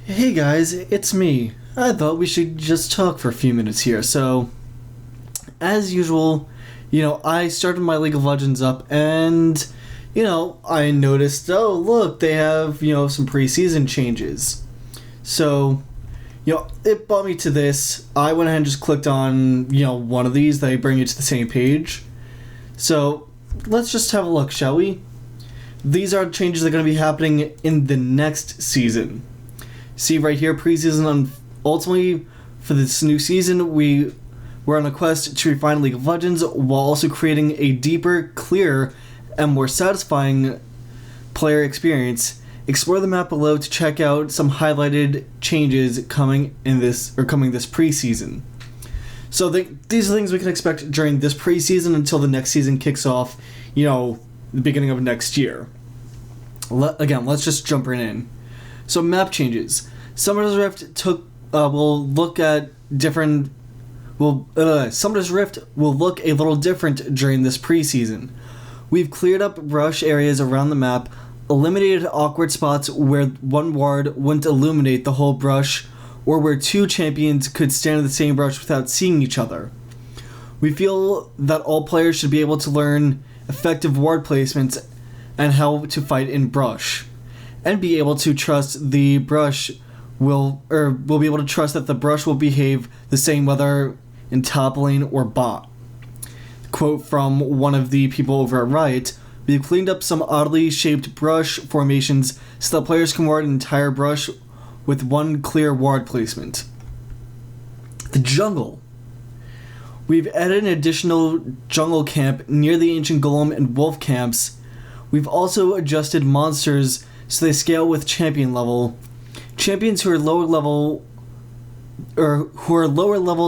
Hey guys, it's me. I thought we should just talk for a few minutes here. So, as usual, I started my League of Legends up and, I noticed, oh, look, they have, some preseason changes. So, it brought me to this. I went ahead and just clicked on, one of these. They bring you to the same page. So, let's just have a look, shall we? These are changes that are going to be happening in the next season. See right here, preseason. Ultimately, for this new season, we're on a quest to refine League of Legends while also creating a deeper, clearer, and more satisfying player experience. Explore the map below to check out some highlighted changes coming this preseason. So these are things we can expect during this preseason until the next season kicks off, the beginning of next year. Let's just jump right in. So map changes. Summoner's Rift Summoner's Rift will look a little different during this preseason. We've cleared up brush areas around the map, eliminated awkward spots where one ward wouldn't illuminate the whole brush, or where two champions could stand in the same brush without seeing each other. We feel that all players should be able to learn effective ward placements and how to fight in brush, and be able to trust the brush will be able to trust that the brush will behave the same whether in top lane or bot. Quote from one of the people over at Riot: "We've cleaned up some oddly shaped brush formations so that players can ward an entire brush with one clear ward placement." The jungle. We've added an additional jungle camp near the ancient golem and wolf camps. We've also adjusted monsters so they scale with champion level. Champions who are lower level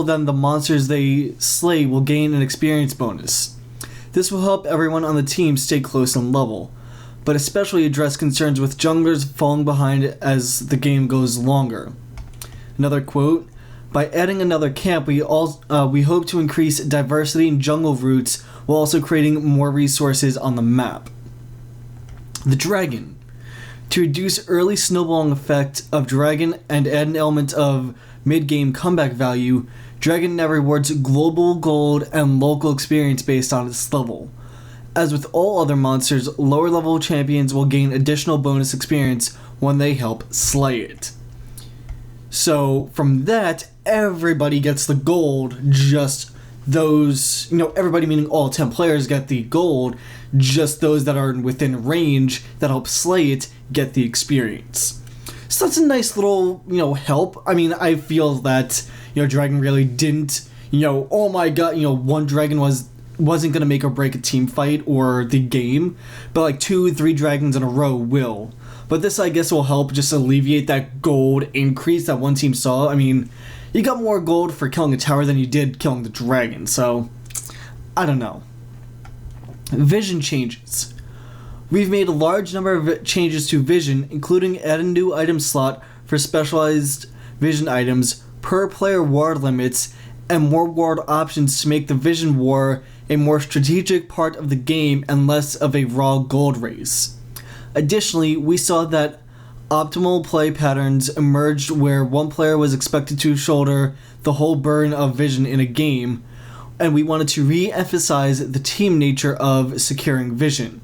than the monsters they slay will gain an experience bonus. This will help everyone on the team stay close in level, but especially address concerns with junglers falling behind as the game goes longer. Another quote: "By adding another camp, we hope to increase diversity in jungle routes while also creating more resources on the map." The dragon. To reduce early snowballing effect of dragon and add an element of mid-game comeback value, dragon now rewards global gold and local experience based on its level. As with all other monsters, lower level champions will gain additional bonus experience when they help slay it. So from that, everybody gets the gold, just those, everybody meaning all 10 players get the gold, just those that are within range that help slay it get the experience. So that's a nice little, help. I mean, I feel that, Dragon really didn't, oh my god, one Dragon wasn't going to make or break a team fight or the game, but like 2-3 dragons in a row will. But this, I guess, will help just alleviate that gold increase that one team saw. I mean, you got more gold for killing a tower than you did killing the dragon, so I don't know. Vision changes. We've made a large number of changes to vision, including adding a new item slot for specialized vision items, per player ward limits, and more ward options to make the vision war a more strategic part of the game and less of a raw gold race. Additionally, we saw that optimal play patterns emerged where one player was expected to shoulder the whole burden of vision in a game, and we wanted to re-emphasize the team nature of securing vision.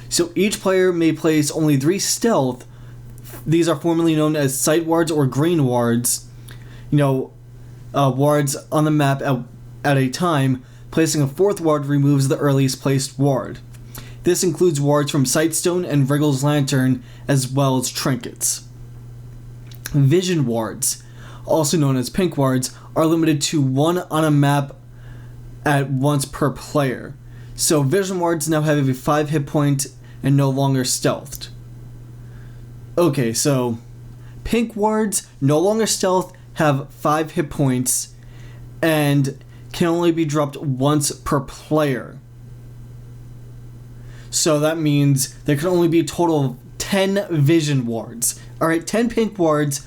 So each player may place only 3 stealth. These are formerly known as sight wards or green wards. Wards on the map at a time. Placing a 4th ward removes the earliest placed ward. This includes wards from Sightstone and Wriggle's Lantern, as well as trinkets. Vision wards, also known as pink wards, are limited to 1 on a map at once per player. So vision wards now have a 5 hit point and no longer stealthed. Okay, so pink wards, no longer stealth, have 5 hit points and can only be dropped once per player. So that means there can only be a total of 10 vision wards. Alright, 10 pink wards,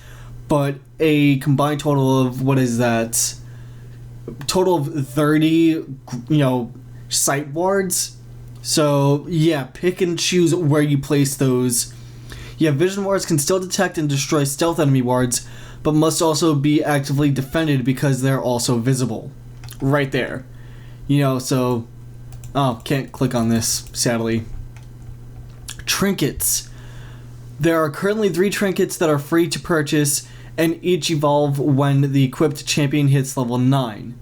but a combined total of, what is that? Total of 30, sight wards. So, yeah, pick and choose where you place those. Yeah, vision wards can still detect and destroy stealth enemy wards, but must also be actively defended because they're also visible. Right there. So... Oh, can't click on this, sadly. Trinkets. There are currently 3 trinkets that are free to purchase, and each evolve when the equipped champion hits level 9.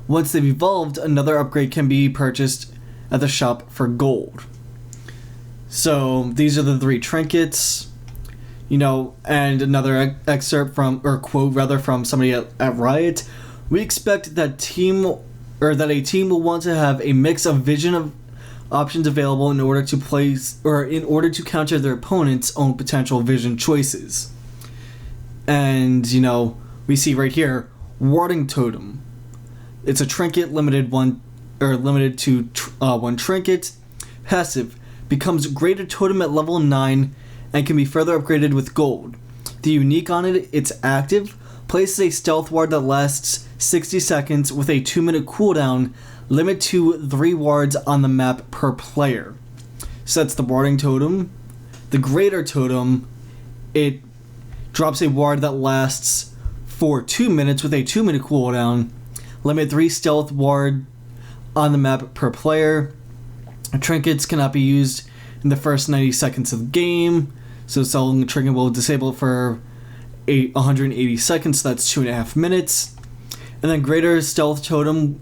Once they've evolved, another upgrade can be purchased at the shop for gold. So, these are the 3 trinkets. And another excerpt from, or quote rather, from somebody at Riot. We expect that a team will want to have a mix of vision of options available in order to counter their opponent's own potential vision choices. And we see right here, Warding Totem. It's a trinket limited to one trinket. Passive becomes Greater Totem at level 9 and can be further upgraded with gold. The unique on it, it's active, places a stealth ward that lasts 60 seconds with a 2-minute cooldown, limit to 3 wards on the map per player. So that's the Warding Totem. The Greater Totem, it drops a ward that lasts for 2 minutes with a 2-minute cooldown, limit 3 stealth ward on the map per player. Trinkets cannot be used in the first 90 seconds of the game, so selling a trinket will disable it for 180 seconds, so that's 2.5 minutes. And then Greater Stealth Totem,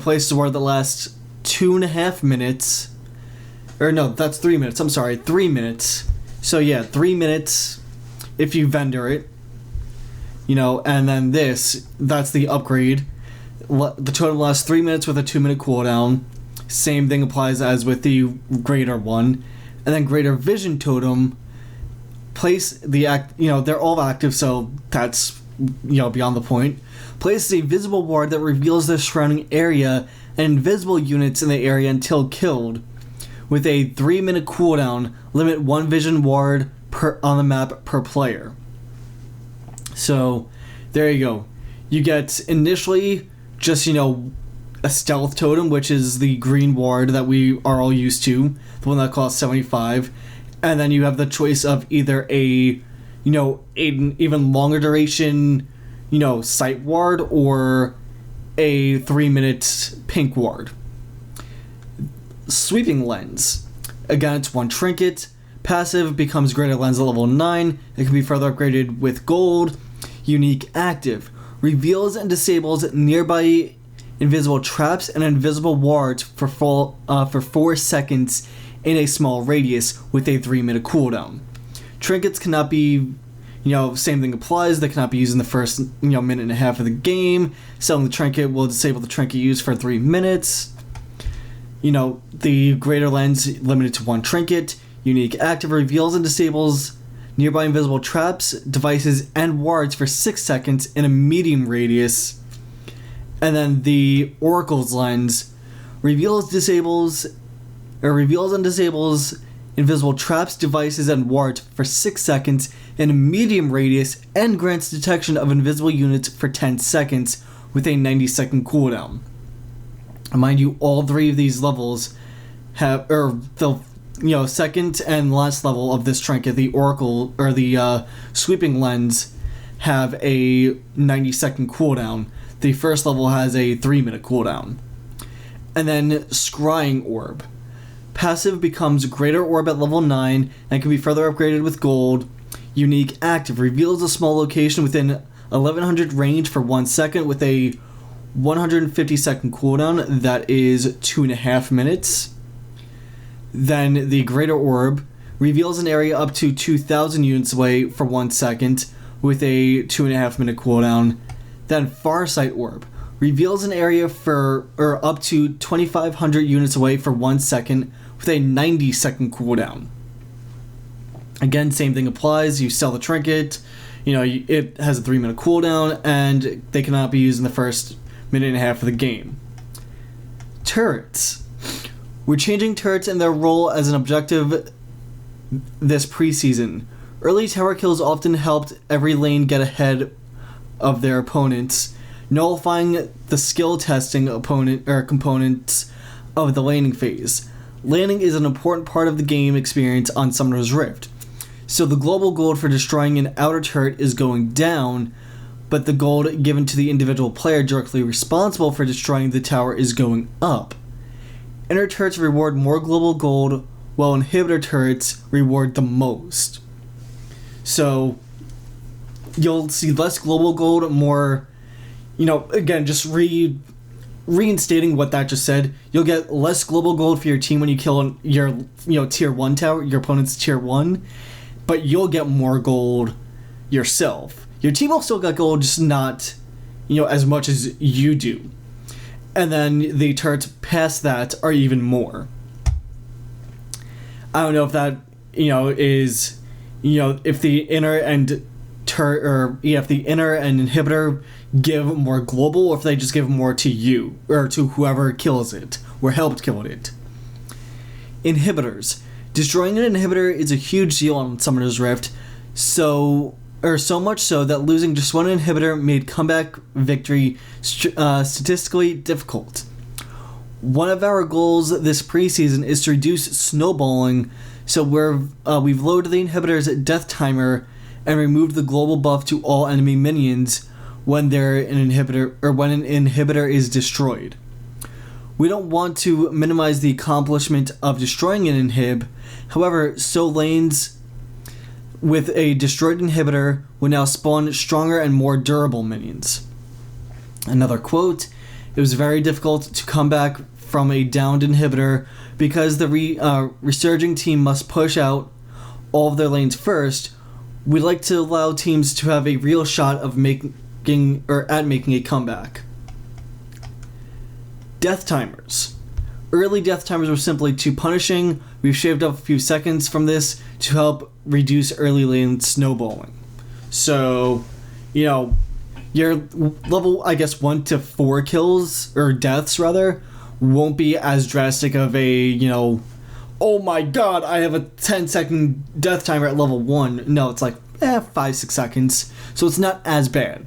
places a ward that lasts 2.5 minutes. Or no, that's 3 minutes. I'm sorry, 3 minutes. So yeah, 3 minutes if you vendor it. And then that's the upgrade. The totem lasts 3 minutes with a 2-minute cooldown. Same thing applies as with the Greater one. And then Greater Vision Totem, they're all active, so that's beyond the point. Places a visible ward that reveals the surrounding area and invisible units in the area until killed, with a 3-minute cooldown. Limit 1 vision ward on the map per player. So there you go. You get initially just a stealth totem, which is the green ward that we are all used to, the one that costs 75, and then you have the choice of either an even longer duration sight ward or a 3-minute pink ward. Sweeping Lens. Again, it's one trinket. Passive becomes Greater Lens at level 9. It can be further upgraded with gold. Unique active. Reveals and disables nearby invisible traps and invisible wards for 4 seconds in a small radius with a 3-minute cooldown. Trinkets cannot be, same thing applies. They cannot be used in the first, minute and a half of the game. Selling the trinket will disable the trinket used for 3 minutes. The Greater Lens limited to 1 trinket. Unique active reveals and disables nearby invisible traps, devices, and wards for 6 seconds in a medium radius. And then the Oracle's Lens reveals and disables invisible traps, devices, and wards for 6 seconds in a medium radius, and grants detection of invisible units for 10 seconds with a 90-second cooldown. Mind you, all 3 of these levels have, the second and last level of this trinket, the Oracle, or the Sweeping Lens, have a 90-second cooldown. The first level has a 3-minute cooldown. And then Scrying Orb. Passive becomes Greater Orb at level 9 and can be further upgraded with gold. Unique active reveals a small location within 1100 range for 1 second with a 150-second cooldown. That is 2.5 minutes. Then the Greater Orb reveals an area up to 2,000 units away for 1 second with a 2.5-minute cooldown. Then Farsight Orb reveals an area for up to 2,500 units away for 1 second with a 90-second cooldown. Again, same thing applies. You sell the trinket, it has a 3-minute cooldown, and they cannot be used in the first minute and a half of the game. Turrets. We're changing turrets and their role as an objective this preseason. Early tower kills often helped every lane get ahead of their opponents, nullifying the skill testing components of the laning phase. Laning is an important part of the game experience on Summoner's Rift. So the global gold for destroying an outer turret is going down, but the gold given to the individual player directly responsible for destroying the tower is going up. Inner turrets reward more global gold, while inhibitor turrets reward the most. So you'll see less global gold, more, again, just reinstating what that just said. You'll get less global gold for your team when you kill your, tier 1 tower, your opponent's tier 1, but you'll get more gold yourself. Your team will still get gold, just not, as much as you do. And then the turrets past that are even more. I don't know if that, is, if the inner and if the inner and inhibitor give more global, or if they just give more to you, or to whoever kills it, or helped kill it. Inhibitors. Destroying an inhibitor is a huge deal on Summoner's Rift, so much so that losing just one inhibitor made comeback victory statistically difficult. One of our goals this preseason is to reduce snowballing, so we've lowered the inhibitor's death timer and removed the global buff to all enemy minions when an inhibitor is destroyed. We don't want to minimize the accomplishment of destroying an inhib. However, lanes with a destroyed inhibitor will now spawn stronger and more durable minions. Another quote: "It was very difficult to come back from a downed inhibitor because the resurging team must push out all of their lanes first. We'd like to allow teams to have a real shot of making a comeback." Death timers. Early death timers were simply too punishing. We've shaved off a few seconds from this to help reduce early lane snowballing. So, your level, 1 to 4 kills, or deaths rather, won't be as drastic of a, oh my god, I have a 10-second death timer at level 1. No, it's 5-6 seconds. So it's not as bad.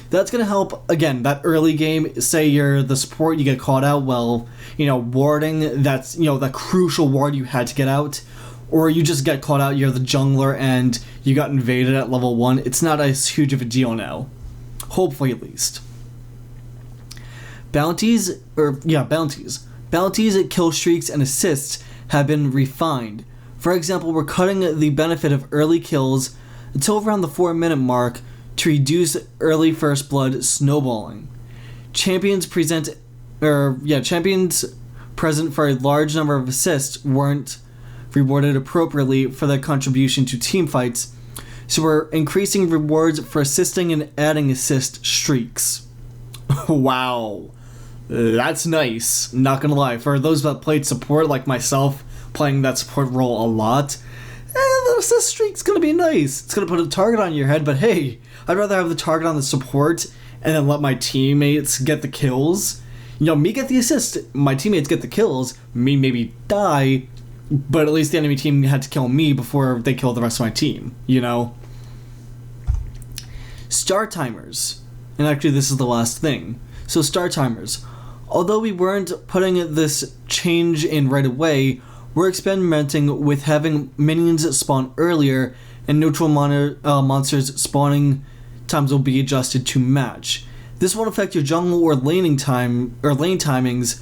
That's going to help, again, that early game. Say you're the support, you get caught out, warding, that's, that crucial ward you had to get out. Or you just get caught out, you're the jungler, and you got invaded at level 1. It's not as huge of a deal now. Hopefully, at least. Bounties, kill streaks, and assists have been refined. For example, we're cutting the benefit of early kills until around the 4-minute mark to reduce early first blood snowballing. Champions present for a large number of assists weren't rewarded appropriately for their contribution to team fights, so we're increasing rewards for assisting and adding assist streaks. Wow. That's nice, not gonna lie. For those that played support, like myself, playing that support role a lot, the assist streak's gonna be nice. It's gonna put a target on your head, but hey, I'd rather have the target on the support and then let my teammates get the kills. Me get the assist, my teammates get the kills, me maybe die, but at least the enemy team had to kill me before they killed the rest of my team, Star timers. And actually, this is the last thing. So, star timers. Although we weren't putting this change in right away, we're experimenting with having minions spawn earlier, and neutral monsters spawning times will be adjusted to match. This won't affect your jungle or lane timings,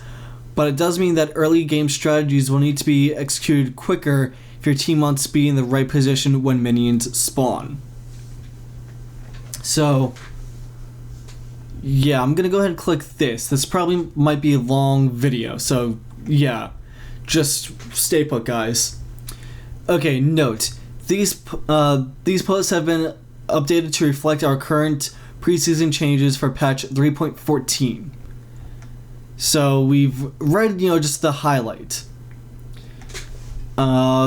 but it does mean that early game strategies will need to be executed quicker if your team wants to be in the right position when minions spawn. So, yeah, I'm gonna go ahead and click this. This probably might be a long video, so yeah, just stay put, guys. Okay, note, these posts have been updated to reflect our current preseason changes for patch 3.14. So we've read, just the highlight.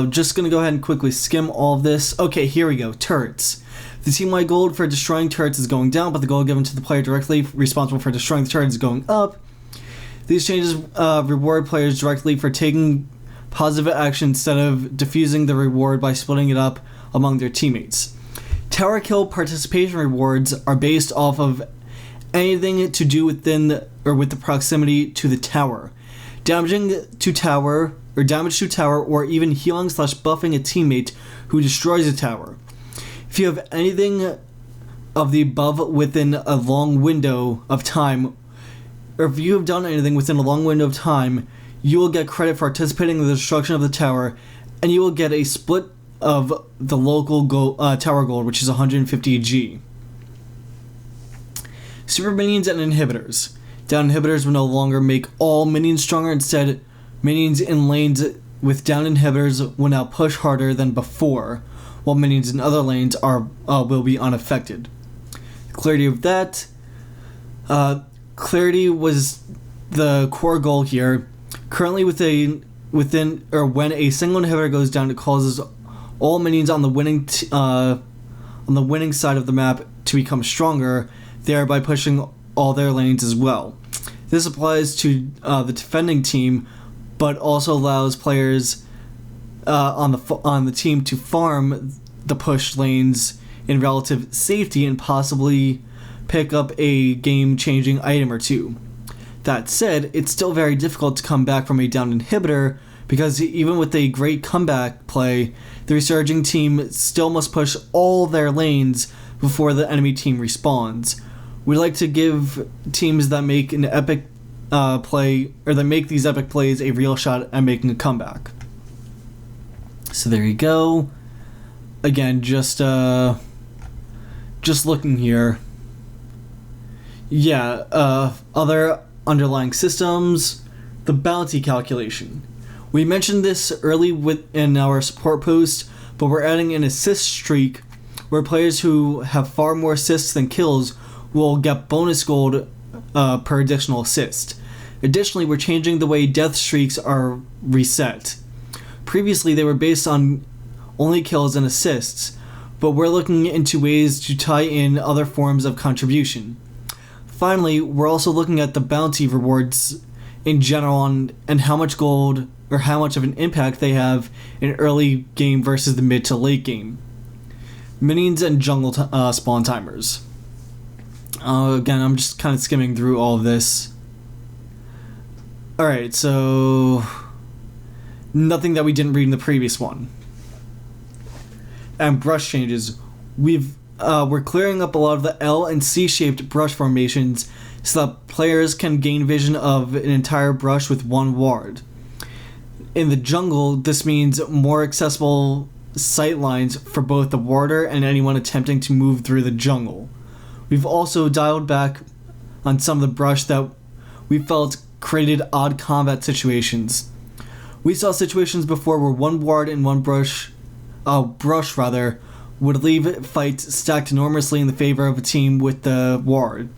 Just gonna go ahead and quickly skim all of this. Okay, here we go. Turrets. The team-wide gold for destroying turrets is going down, but the gold given to the player directly responsible for destroying the turret is going up. These changes reward players directly for taking positive action instead of diffusing the reward by splitting it up among their teammates. Tower kill participation rewards are based off of anything to do with the proximity to the tower. Damaging to tower or damage to a tower, or even healing/buffing a teammate who destroys a tower. If you have anything of the above within a long window of time, or if you have done anything within a long window of time, you will get credit for participating in the destruction of the tower, and you will get a split of the local tower gold, which is 150 G. Super minions and inhibitors. Down inhibitors will no longer make all minions stronger. Instead, minions in lanes with down inhibitors will now push harder than before, while minions in other lanes will be unaffected. Clarity of that. Clarity was the core goal here. Currently, when a single inhibitor goes down, it causes all minions on the winning side of the map to become stronger, thereby pushing all their lanes as well. This applies to the defending team, but also allows players on the team to farm the push lanes in relative safety and possibly pick up a game-changing item or two. That said, it's still very difficult to come back from a downed inhibitor, because even with a great comeback play, the resurging team still must push all their lanes before the enemy team respawns. We like to give teams that make an epic play, or that make these epic plays, a real shot at making a comeback. So there you go. Again, just looking here. Yeah, other underlying systems, the bounty calculation. We mentioned this early in our support post, but we're adding an assist streak where players who have far more assists than kills will get bonus gold per additional assist. Additionally, we're changing the way death streaks are reset. Previously, they were based on only kills and assists, but we're looking into ways to tie in other forms of contribution. Finally, we're also looking at the bounty rewards in general and how much gold or how much of an impact they have in early game versus the mid to late game. Minions and jungle spawn timers. Again, I'm just kind of skimming through all of this. Alright, so nothing that we didn't read in the previous one. And brush changes. We're clearing up a lot of the L and C-shaped brush formations so that players can gain vision of an entire brush with one ward. In the jungle, this means more accessible sight lines for both the warder and anyone attempting to move through the jungle. We've also dialed back on some of the brush that we felt created odd combat situations. We saw situations before where one ward and one brush would leave fights stacked enormously in the favor of a team with the ward.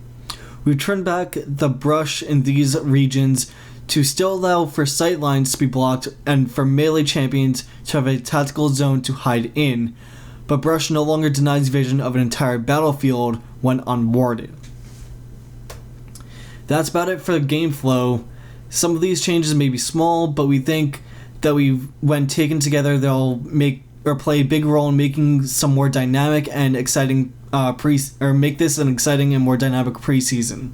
We've turned back the brush in these regions to still allow for sight lines to be blocked and for melee champions to have a tactical zone to hide in, but brush no longer denies vision of an entire battlefield when unwarded. That's about it for the game flow. Some of these changes may be small, but we think that when taken together, they'll play a big role in making some more dynamic and exciting make this an exciting and more dynamic preseason.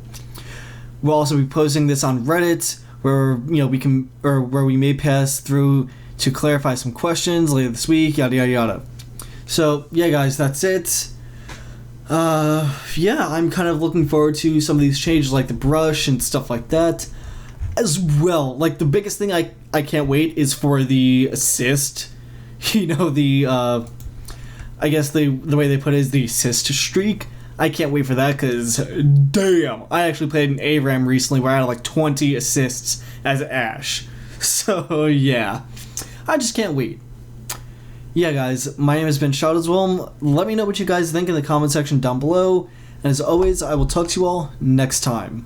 We'll also be posting this on Reddit, where we may pass through to clarify some questions later this week, yada yada yada. So yeah, guys, that's it. I'm kind of looking forward to some of these changes, like the brush and stuff like that, as well. Like the biggest thing I can't wait is for the assist. I guess the way they put it is the assist streak. I can't wait for that because, damn, I actually played an ARAM recently where I had like 20 assists as Ashe. So, yeah. I just can't wait. Yeah, guys, my name has been Shot as well. Let me know what you guys think in the comment section down below. And as always, I will talk to you all next time.